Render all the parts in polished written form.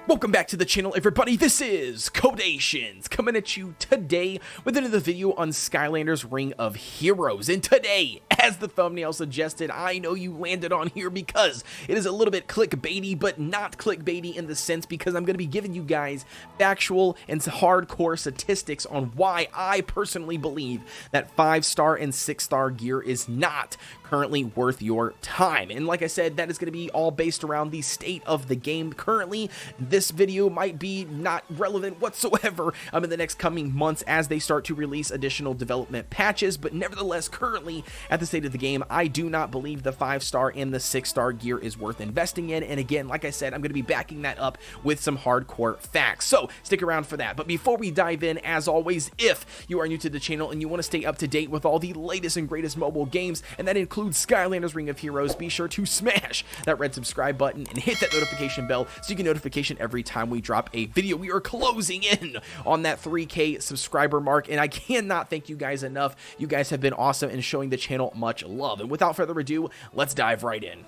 Welcome back to the channel, everybody. This is Kodeations coming at you today with another video on Skylanders Ring of Heroes. And today, as the thumbnail suggested, I know you landed on here because it is a little bit clickbaity, but not clickbaity in the sense because I'm going to be giving you guys factual and hardcore statistics on why I personally believe that 5-star and 6-star gear is not currently worth your time. And like I said, that is going to be all based around the state of the game currently. This video might be not relevant whatsoever in the next coming months as they start to release additional development patches, but nevertheless, currently at the state of the game, I do not believe the 5-star and the 6-star gear is worth investing in. And again, like I said, I'm going to be backing that up with some hardcore facts, so stick around for that. But before we dive in, as always, if you are new to the channel and you want to stay up to date with all the latest and greatest mobile games, and that includes Skylanders Ring of Heroes, be sure to smash that red subscribe button and hit that notification bell so you get notification every time we drop a video. We are closing in on that 3K subscriber mark, and I cannot thank you guys enough. You guys have been awesome in showing the channel much love. And without further ado, let's dive right in.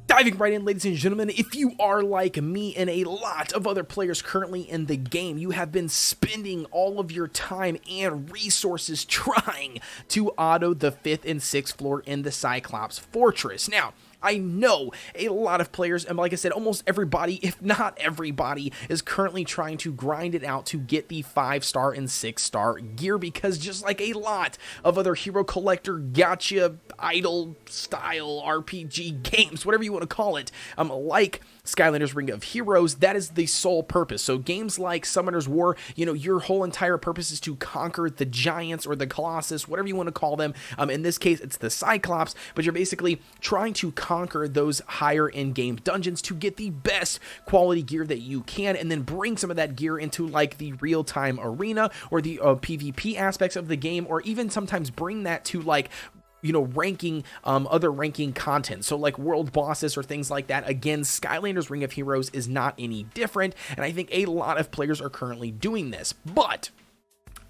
Diving right in, ladies and gentlemen, if you are like me and a lot of other players currently in the game, you have been spending all of your time and resources trying to auto the 5th and 6th floor in the Cyclops Fortress. Now, I know a lot of players, and like I said, almost everybody, if not everybody, is currently trying to grind it out to get the 5-star and 6-star gear, because just like a lot of other hero collector, gacha, idle style RPG games, whatever you want to call it, like Skylanders Ring of Heroes, that is the sole purpose. So games like Summoner's War, you know, your whole entire purpose is to conquer the giants or the Colossus, whatever you want to call them. In this case, it's the Cyclops, but you're basically trying to conquer those higher in-game dungeons to get the best quality gear that you can, and then bring some of that gear into like the real-time arena or the PvP aspects of the game, or even sometimes bring that to like, you know, ranking, other ranking content. So like world bosses or things like that. Again, Skylanders Ring of Heroes is not any different, and I think a lot of players are currently doing this. But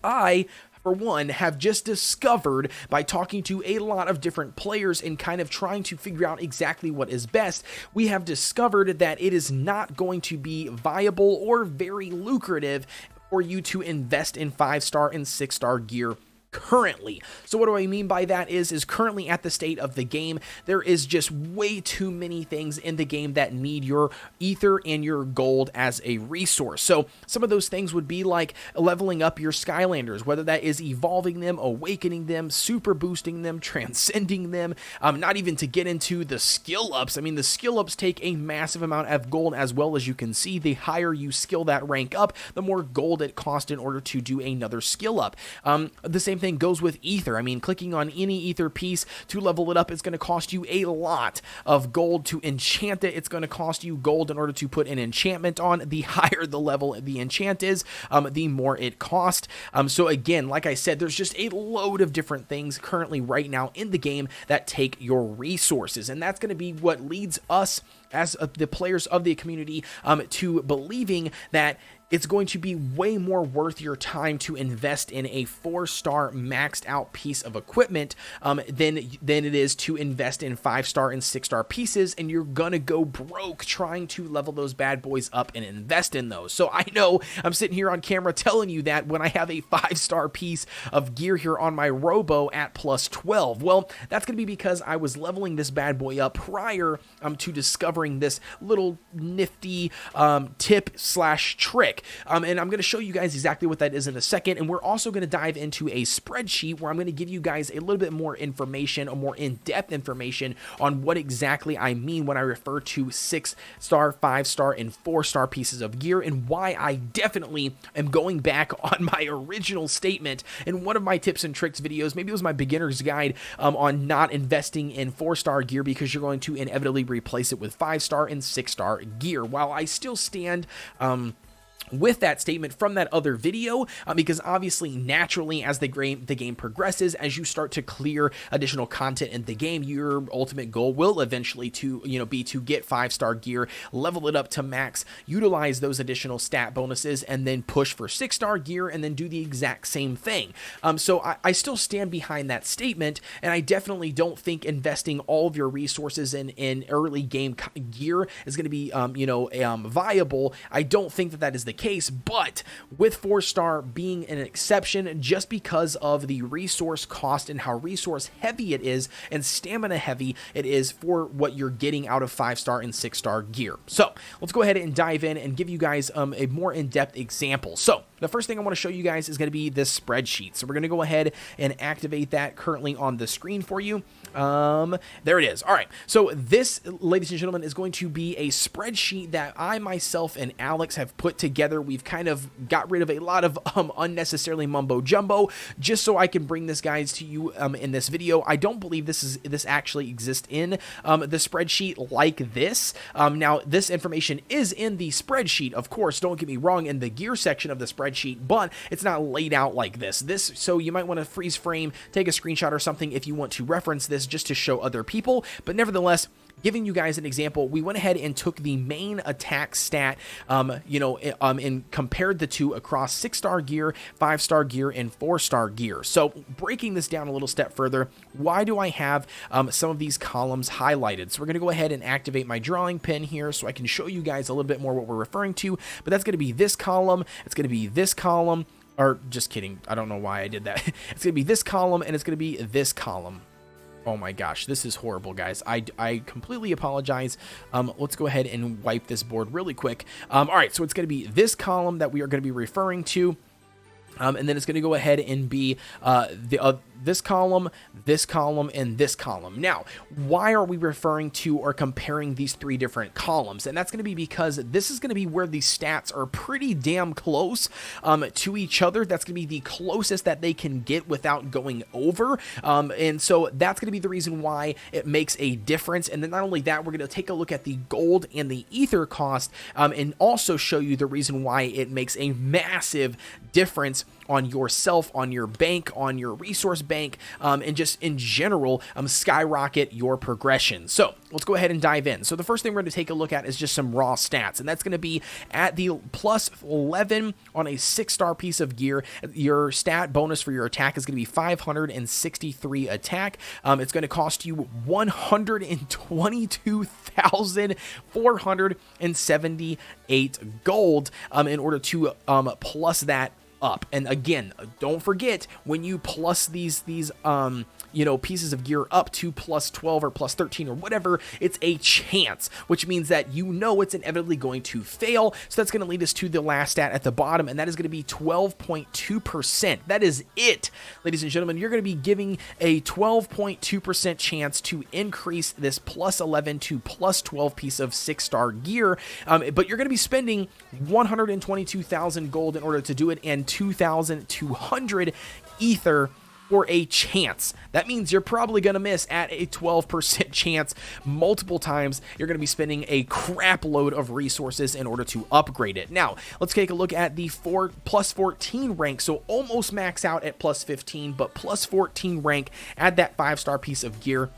I, for one, have just discovered by talking to a lot of different players and kind of trying to figure out exactly what is best, we have discovered that it is not going to be viable or very lucrative for you to invest in 5-star and 6-star gear currently. So what do I mean by that is currently at the state of the game, there is just way too many things in the game that need your ether and your gold as a resource. So some of those things would be like leveling up your Skylanders, whether that is evolving them, awakening them, super boosting them, transcending them, not even to get into the skill ups. I mean, the skill ups take a massive amount of gold, as well as you can see. The higher you skill that rank up, the more gold it costs in order to do another skill up. The same thing goes with ether. I mean, clicking on any ether piece to level it up is going to cost you a lot of gold. To enchant it, it's going to cost you gold in order to put an enchantment on. The higher the level the enchant is, the more it costs. So again, like I said, there's just a load of different things currently right now in the game that take your resources, and that's going to be what leads us as the players of the community to believing that it's going to be way more worth your time to invest in a 4-star maxed out piece of equipment than it is to invest in 5-star and 6-star pieces, and you're gonna go broke trying to level those bad boys up and invest in those. So I know I'm sitting here on camera telling you that when I have a 5-star piece of gear here on my Robo at plus 12. Well, that's gonna be because I was leveling this bad boy up prior to discovering this little nifty tip slash trick. And I'm going to show you guys exactly what that is in a second, and we're also going to dive into a spreadsheet where I'm going to give you guys a little bit more information, or more in-depth information on what exactly I mean when I refer to 6-star, 5-star, and 4-star pieces of gear, and why I definitely am going back on my original statement in one of my tips and tricks videos. Maybe it was my beginner's guide on not investing in 4-star gear, because you're going to inevitably replace it with 5-star and 6-star gear. While I still stand with that statement from that other video, because obviously naturally as the game progresses, as you start to clear additional content in the game, your ultimate goal will eventually be to get 5-star gear, level it up to max, utilize those additional stat bonuses, and then push for 6-star gear and then do the exact same thing. So I still stand behind that statement, and I definitely don't think investing all of your resources in early game gear is going to be viable. I don't think that is the case, but with 4-star being an exception just because of the resource cost and how resource heavy it is and stamina heavy it is for what you're getting out of 5-star and 6-star gear. So let's go ahead and dive in and give you guys a more in-depth example. So the first thing I want to show you guys is going to be this spreadsheet. So we're going to go ahead and activate that currently on the screen for you. There it is. All right. So this, ladies and gentlemen, is going to be a spreadsheet that I myself and Alex have put together. We've kind of got rid of a lot of unnecessarily mumbo jumbo just so I can bring this guys to you in this video. I don't believe this actually exists in the spreadsheet like this. Now this information is in the spreadsheet, of course, don't get me wrong, in the gear section of the spreadsheet, but it's not laid out like this. So you might want to freeze frame, take a screenshot or something if you want to reference this just to show other people, but nevertheless, giving you guys an example, we went ahead and took the main attack stat, and compared the two across 6-star gear, 5-star gear, and 4-star gear. So breaking this down a little step further, why do I have some of these columns highlighted? So we're going to go ahead and activate my drawing pen here so I can show you guys a little bit more what we're referring to, but that's going to be this column, it's going to be this column, or just kidding, I don't know why I did that. It's going to be this column, and it's going to be this column. Oh my gosh, this is horrible, guys. I completely apologize. Let's go ahead and wipe this board really quick. All right, so it's going to be this column that we are going to be referring to. And then it's going to go ahead and be this column, and this column. Now, why are we referring to or comparing these three different columns? And that's going to be because this is going to be where the stats are pretty damn close to each other. That's going to be the closest that they can get without going over. And so that's going to be the reason why it makes a difference. And then not only that, we're going to take a look at the gold and the ether cost, and also show you the reason why it makes a massive difference on yourself, on your bank, on your resource bank, and just in general, skyrocket your progression. So let's go ahead and dive in. So the first thing we're going to take a look at is just some raw stats, and that's going to be at the plus 11 on a 6-star piece of gear. Your stat bonus for your attack is going to be 563 attack. It's going to cost you 122,478 gold in order to plus that up. And again, don't forget, when you plus these pieces of gear up to plus 12 or plus 13 or whatever, it's a chance, which means that it's inevitably going to fail. So that's going to lead us to the last stat at the bottom, and that is going to be 12.2%. That is it, ladies and gentlemen. You're going to be giving a 12.2% chance to increase this plus 11 to plus 12 piece of 6-star gear, but you're going to be spending 122,000 gold in order to do it, and 2,200 ether for a chance. That means you're probably going to miss at a 12% chance multiple times. You're going to be spending a crap load of resources in order to upgrade it. Now, let's take a look at the plus 14 rank. So almost max out at plus 15, but plus 14 rank at that 5-star piece of gear.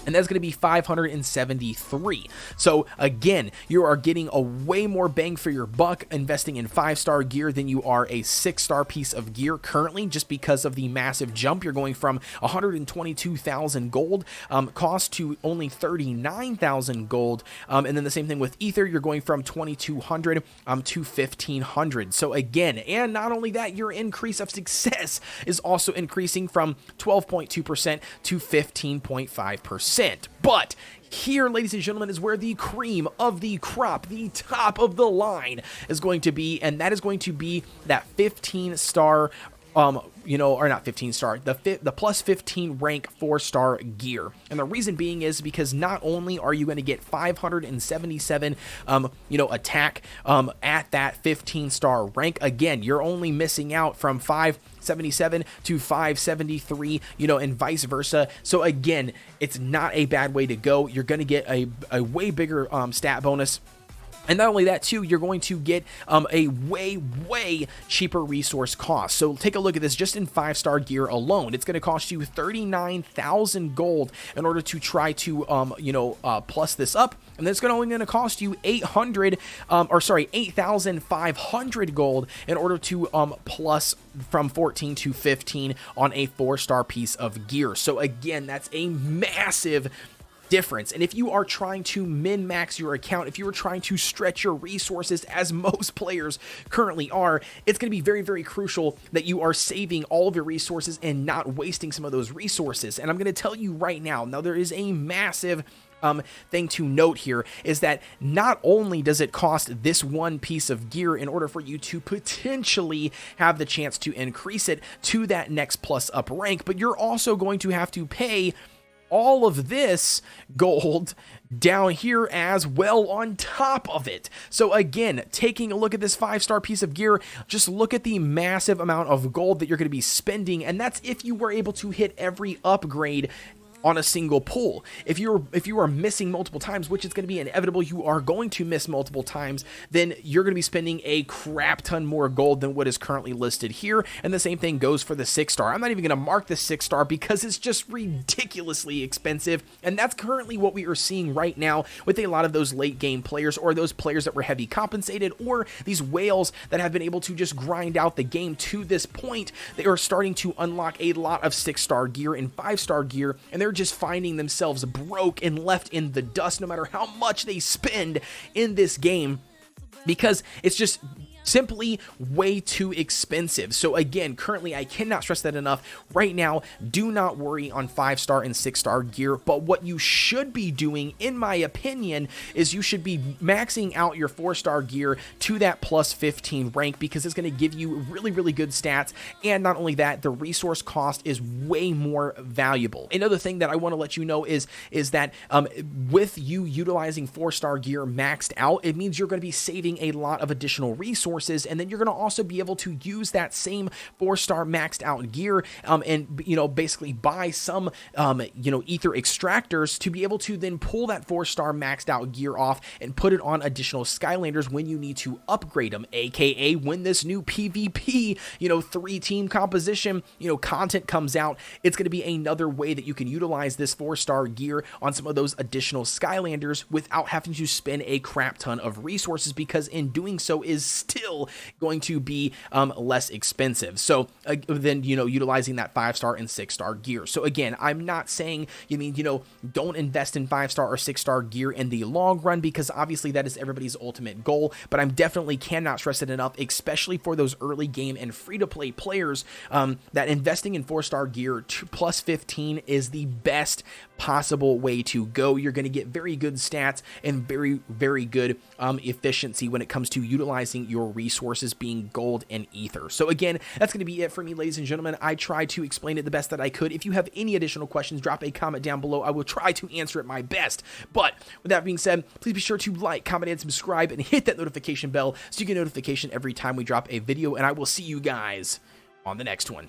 And that's going to be 573. So again, you are getting a way more bang for your buck investing in 5-star gear than you are a 6-star piece of gear currently, just because of the massive jump. You're going from 122,000 gold cost to only 39,000 gold. And then the same thing with ether, you're going from 2,200 to 1,500. So again, and not only that, your increase of success is also increasing from 12.2% to 15.5%. But here, ladies and gentlemen, is where the cream of the crop, the top of the line is going to be, and that is going to be that 15-star or not 15-star, the plus 15 rank 4-star gear. And the reason being is because not only are you going to get 577 attack at that 15-star rank, again, you're only missing out from 577 to 573, and vice versa. So again, it's not a bad way to go. You're going to get a way bigger stat bonus And not only that too, you're going to get a way cheaper resource cost. So take a look at this just in 5-star gear alone. It's going to cost you 39,000 gold in order to try to plus this up, and then it's only going to cost you 8,500 gold in order to plus from 14 to 15 on a 4-star piece of gear. So again, that's a massive difference. And if you are trying to min-max your account, if you are trying to stretch your resources, as most players currently are, it's going to be very crucial that you are saving all of your resources and not wasting some of those resources. And I'm going to tell you right now, there is a massive thing to note here, is that not only does it cost this one piece of gear in order for you to potentially have the chance to increase it to that next plus up rank, but you're also going to have to pay all of this gold down here as well on top of it. So again, taking a look at this 5-star piece of gear, just look at the massive amount of gold that you're going to be spending, and that's if you were able to hit every upgrade on a single pull. If you are missing multiple times, which is going to be inevitable, you are going to miss multiple times, then you're going to be spending a crap ton more gold than what is currently listed here. And the same thing goes for the 6-star. I'm not even going to mark the 6-star because it's just ridiculously expensive, and that's currently what we are seeing right now with a lot of those late game players, or those players that were heavy compensated, or these whales that have been able to just grind out the game to this point. They are starting to unlock a lot of 6-star gear and 5-star gear, and they're just finding themselves broke and left in the dust no matter how much they spend in this game, because it's just simply way too expensive. So again, currently, I cannot stress that enough. Right now, do not worry on 5-star and 6-star gear, but what you should be doing, in my opinion, is you should be maxing out your 4-star gear to that plus 15 rank, because it's going to give you really good stats, and not only that, the resource cost is way more valuable. Another thing that I want to let you know is that with you utilizing 4-star gear maxed out, it means you're going to be saving a lot of additional resources, and then you're going to also be able to use that same 4-star maxed out gear and basically buy some ether extractors to be able to then pull that 4-star maxed out gear off and put it on additional Skylanders when you need to upgrade them, aka when this new PvP 3-team composition content comes out. It's going to be another way that you can utilize this 4-star gear on some of those additional Skylanders without having to spend a crap ton of resources, because in doing so is still going to be less expensive. So then utilizing that 5-star and 6-star gear. So again, I'm not saying don't invest in 5-star or 6-star gear in the long run, because obviously that is everybody's ultimate goal, but I'm definitely cannot stress it enough, especially for those early game and free-to-play players, that investing in 4-star gear to plus 15 is the best possible way to go. You're going to get very good stats and very good efficiency when it comes to utilizing your resources, being gold and ether. So again, that's going to be it for me, ladies and gentlemen. I tried to explain it the best that I could. If you have any additional questions, drop a comment down below. I will try to answer it my best. But with that being said, please be sure to like, comment, and subscribe, and hit that notification bell so you get notification every time we drop a video, and I will see you guys on the next one.